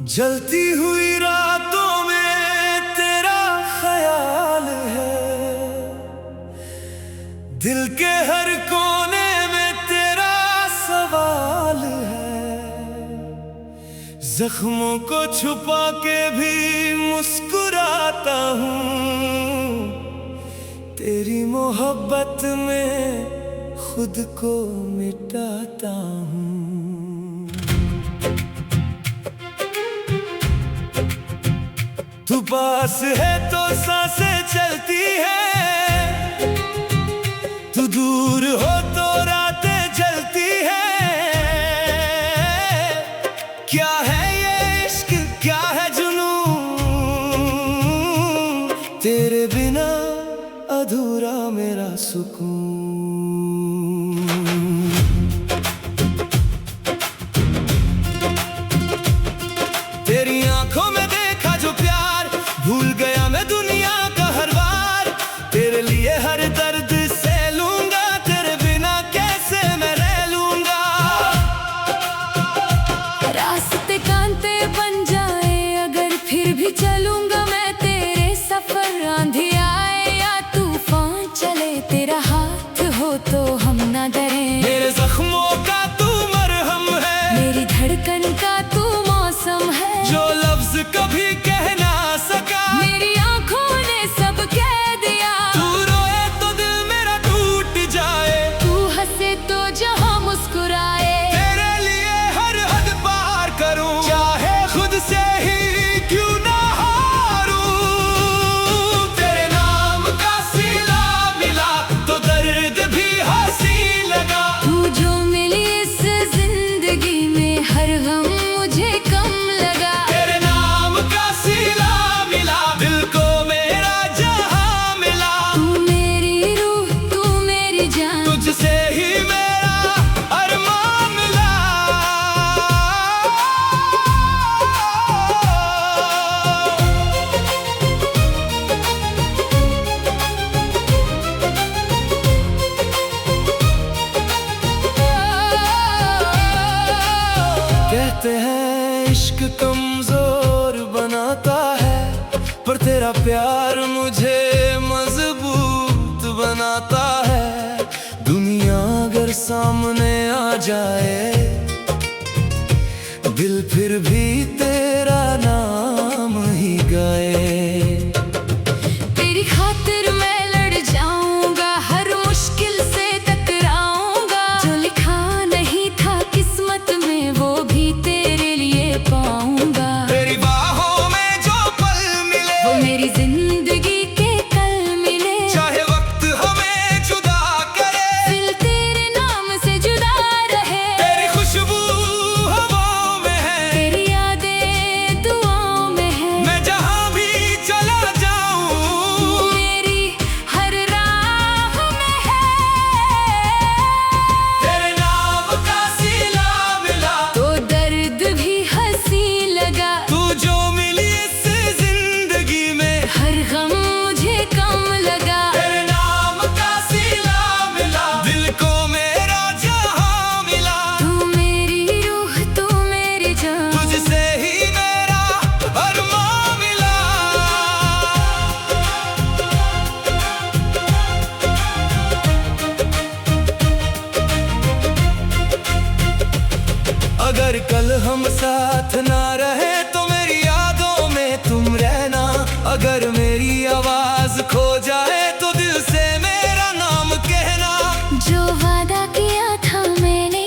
जलती हुई रातों में तेरा ख्याल है, दिल के हर कोने में तेरा सवाल है। जख्मों को छुपा के भी मुस्कुराता हूँ, तेरी मोहब्बत में खुद को मिटाता हूँ। तू पास है तो सांसें चलती है, तू दूर हो तो रातें जलती है। क्या है ये इश्क, क्या है जुनून, तेरे बिना अधूरा मेरा सुकून। तेरी आंखों में देखा जो प्यार, भूल गया मैं दुनिया का हर बार। तेरे लिए हर दर्द सह लूंगा, तेरे बिना कैसे मैं रह लूंगा। रास्ते कांटे बन जाए अगर फिर भी चलूंगा मैं तेरे सफर। आंधी आए या तूफान चले, तेरा हाथ हो तो हम न डरे। मेरे जख्मों का तू मरहम है, मेरी धड़कन का तू मौसम है। जो लफ्ज कभी कह ना सका, मेरी आंखों ने सब कह दिया। तू रोए तो दिल मेरा टूट जाए, तू हंसे तो जहां मुस्कुराए। तेरे लिए हर हद पार करूं, चाहे खुद से ही क्यों ना हारूं। तेरे नाम का सिला मिला तो दर्द भी हंसी लगा। तू जो मिली इस जिंदगी में हर गम मुझे कम लगा। तेरे नाम का सिला मिला, दिल को मेरा जहां मिला। तू मेरी रूह, तू मेरी जान, तुझसे ही मेरा अरमान मिला। कहते हैं इश्क कमजोर बनाता है, पर तेरा प्यार मुझे मजबूत बनाता है। दुनिया अगर सामने आ जाए, दिल फिर भी तेरा नाम ही गाए। तेरी खातिर मैं लड़ जाऊंगा, हर मुश्किल से टकराऊंगा। जो लिखा नहीं था किस्मत में वो भी तेरे लिए पाऊंगा। तेरी बाहों में जो पल मिले, वो मेरी जिंदगी के कल मिले। चाहे वक्त हमें जुदा करे, दिल तेरे नाम से जुदा रहे। तेरी खुशबू हवाओं में है, तेरी यादें दुआओं में है। मैं जहां भी चला जाऊं, मेरी हर राह में है। तेरे नाम का सिला मिला, तो दर्द भी हंसी लगा। तू जो मिली इस जिंदगी में हर गम मुझे कम लगा। तेरे नाम का सिला मिला, दिल को मेरा जहां मिला। तू मेरी रूह, तू मेरी जान, तुझसे ही मेरा अरमान मिला। अगर कल हम साथ ना रहे तो मेरी यादों में तुम रहना। अगर मेरी आवाज खो जाए तो दिल से मेरा नाम कहना। जो वादा किया था मैंने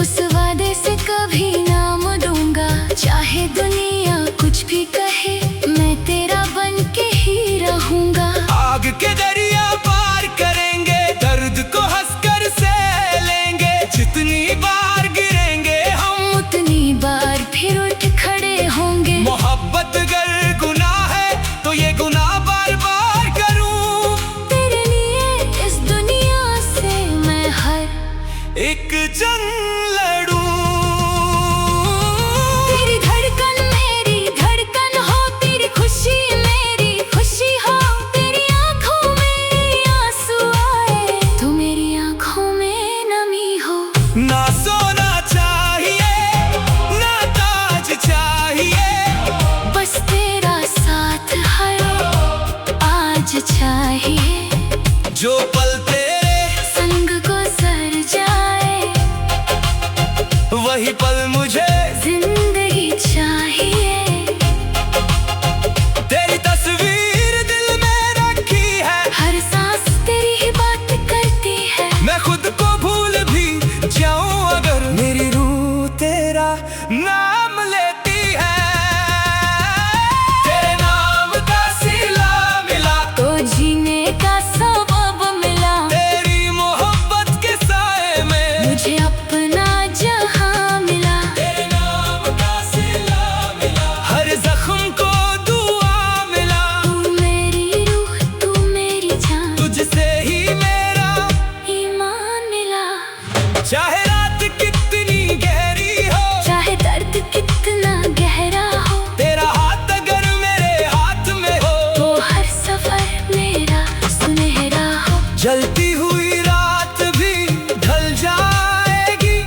उस वादे से कभी नाम दूंगा। चाहे दुनिया कुछ भी कहे मैं तेरा बन के ही रहूंगा। आग के दरिया पार करेंगे, दर्द को हंसकर सह लेंगे। जितनी बार गिरेंगे हम, उतनी बार फिर उठ खड़े वही पल मुझे जिंदगी चाहिए। तेरी तस्वीर दिल में रखी है, हर सांस तेरी ही बात करती है। मैं खुद को भूल भी जाऊं अगर मेरी रूह तेरा नाम लेती है। तेरे नाम का सिला मिला तो जीने का सबब मिला। तेरी मोहब्बत के साए में मुझे अपना जहां मिला। तेरे नाम का सिला मिला, हर जख्म को दुआ मिला। तू मेरी रूह, तू मेरी जान, तुझसे ही मेरा ईमान मिला। चाहे रात कितनी गहरी हो, चाहे दर्द कितना गहरा हो, तेरा हाथ अगर मेरे हाथ में हो, तो हर सफर मेरा सुनहरा हो। जलती हुई रात भी ढल जाएगी,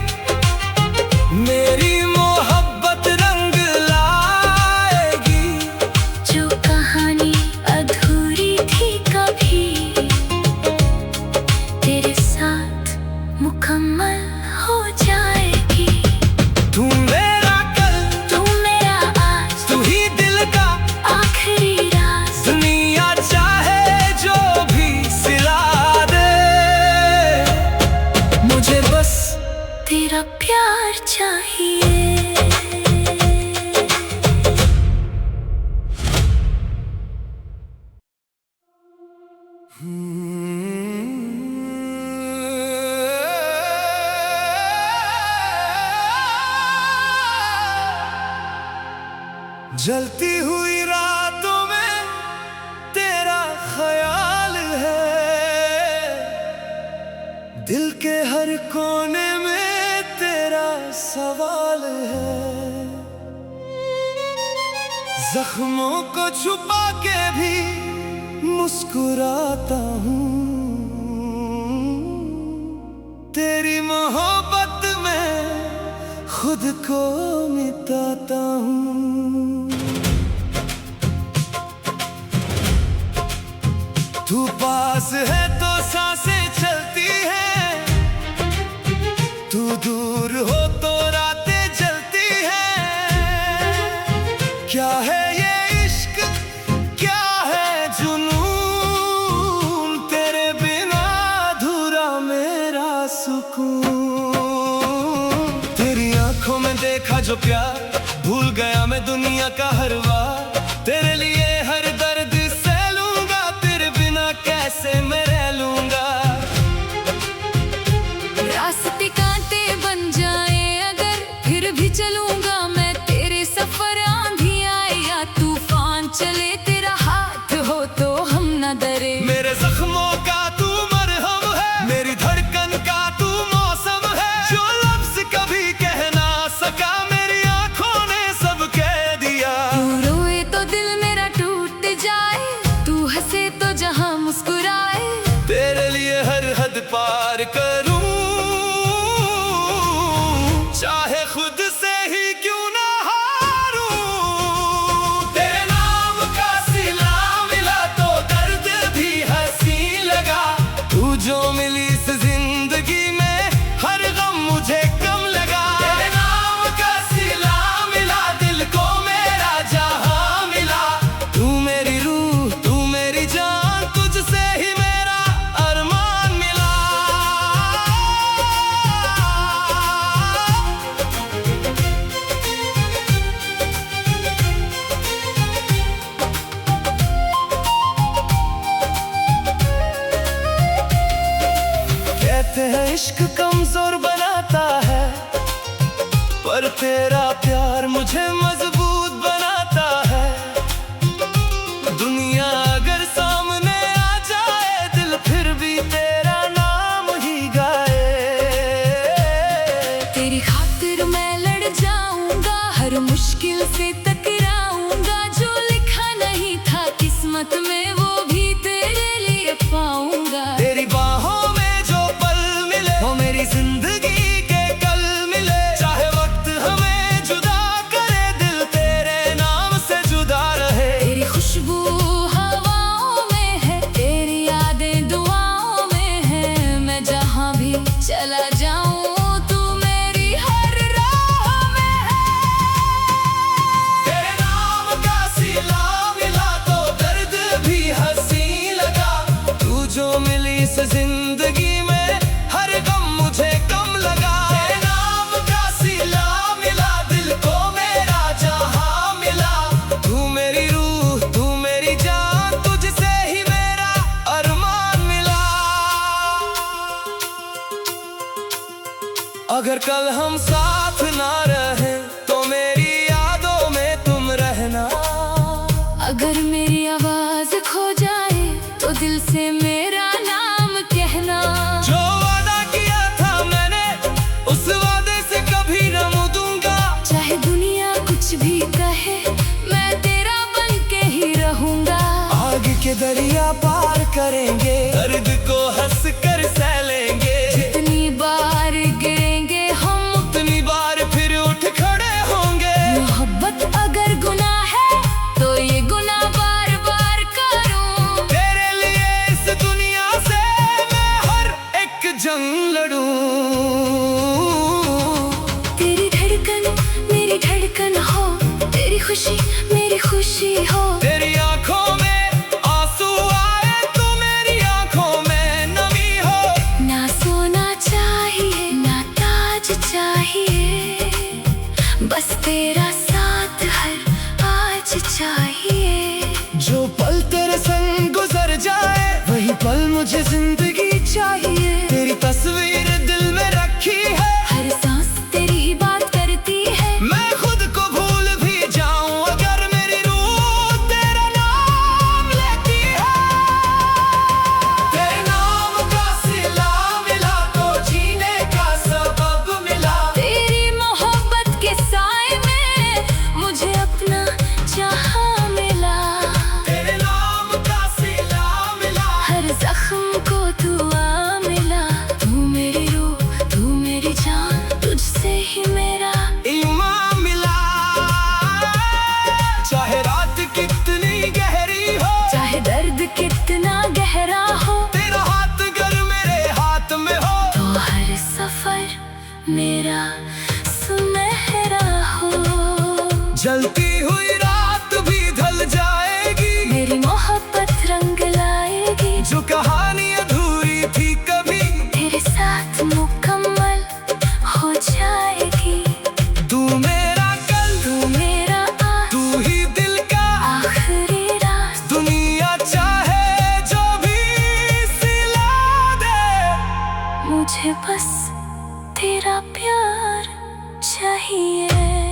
मेरी मोहब्बत रंग लाएगी। जो कहानी अधूरी थी कभी, तेरे साथ मुकम्मल हो जाएगी। तू मेरा कल, तू मेरा आज, तू ही दिल का आखिरी राज। दुनिया चाहे जो भी सिला दे, मुझे बस तेरा प्यार चाहिए। जलती हुई रातों में तेरा ख्याल है, दिल के हर कोने में तेरा सवाल है। जख्मों को छुपा के भी मुस्कुराता हूँ, तेरी मोहब्बत में खुद को मिटाता हूँ। तू पास है तो सांसें चलती हैं, तू दूर हो तो रातें जलती हैं। क्या है ये इश्क, क्या है जुनून, तेरे बिना अधूरा मेरा सुकून। तेरी आंखों में देखा जो प्यार, भूल गया मैं दुनिया का हर वार। तेरे लिए हर दर्द सह लूंगा, तेरे बिना कैसे मैं रह लूंगा। रास्ते कांटे बन जाए अगर, फिर भी चलूंगा मैं तेरे सफर। आंधी आए या तूफान चले, तेरा हाथ हो तो हम न डरे। मेरे जख्मों का तू मरहम है, मेरी धड़कन का तू मौसम है। जो लफ्ज कभी कह ना सका, मेरी आंखों ने सब कह दिया। तू रोए तो दिल मेरा टूट जाए, तू हंसे तो जहां मुस्कुराए। तेरे लिए हर हद पार करूं, चाहे खुद से ही क्यों ना हारूं। तेरे नाम का सिला मिला तो दर्द भी हंसी लगा। तू जो मिली इस जिंदगी में, हर गम मुझे कम लगा। तेरे नाम का सिला मिला, दिल को मेरा जहां मिला। तू मेरी रूह, तू मेरी जान, तुझसे ही मेरा अरमान मिला। कहते हैं इश्क कमजोर बनाता है, पर तेरा प्यार मुझे मजबूत बनाता है। दुनिया अगर सामने आ जाए, दिल फिर भी तेरा नाम ही गाए। तेरी खातिर मैं लड़ जाऊंगा, हर मुश्किल से टकराऊंगा। जो लिखा नहीं था किस्मत में, वो भी तेरे लिए पाऊंगा। तेरी बाहों में जो पल मिले, वो मेरी जिंदगी के कल मिले। चाहे वक्त हमें जुदा करे, दिल तेरे नाम से जुदा रहे। तेरी खुशबू हवाओं में है, तेरी यादें दुआओं में है। मैं जहां भी चला जाऊं, तू मेरी हर अगर कल हम साथ ना रहे तो मेरी यादों में तुम रहना। अगर मेरी आवाज खो जाए तो दिल से मेरा नाम कहना। जो वादा किया था मैंने उस वादे से कभी न मुड़ूंगा। चाहे दुनिया कुछ भी कहे मैं तेरा बन के ही रहूंगा। आग के दरिया पार करेंगे, दर्द को हंस कर सह लेंगे। जितनी बार गिरेंगे हम उतनी बार फिर उठ खड़े होंगे। मोहब्बत अगर गुनाह है तो ये गुनाह बार बार करूं। तेरे लिए इस दुनिया से मैं हर एक जंग लड़ूं। तेरी धड़कन मेरी धड़कन हो, तेरी खुशी मेरी खुशी हो। तेरी आंखों में आंसू आए तो मेरी आंखों में नमी हो। ना सोना चाहिए ना ताज चाहिए, बस तेरा साथ हर आज चाहिए। जो पल तेरे संग गुजर जाए वही पल मुझे जिंदगी चाहिए। तेरी तस्वीर दिल में रखी है, हर सांस तेरी ही बात करती है। मैं खुद को भूल भी जाऊं अगर मेरी रूह तेरा नाम लेती है। तेरे नाम का सिला मिला तो जीने का सबब मिला। तेरी मोहब्बत के साए में मुझे अपना जहां मिला। तेरे नाम का सिला मिला, हर जख्म को दुआ मिला। तू मेरी रूह तू मेरी जान, तुझसे ही मेरा ईमान मिला। चाहे रात कितनी गहरी हो, चाहे दर्द कितना गहरा हो। तेरा हाथ अगर मेरे हाथ में हो तो हर सफर मेरा सुनहरा हो। जलती हुई रात भी ढल जाएगी, मेरी मोहब्बत रंग लाएगी। जो कहानी अधूरी थी कभी तेरे साथ मुकम्मल हो जाएगी। तू मेरा कल तू मेरा आज, तू ही दिल का आखिरी राज। दुनिया चाहे जो भी सिला दे, मुझे बस तेरा प्यार चाहिए।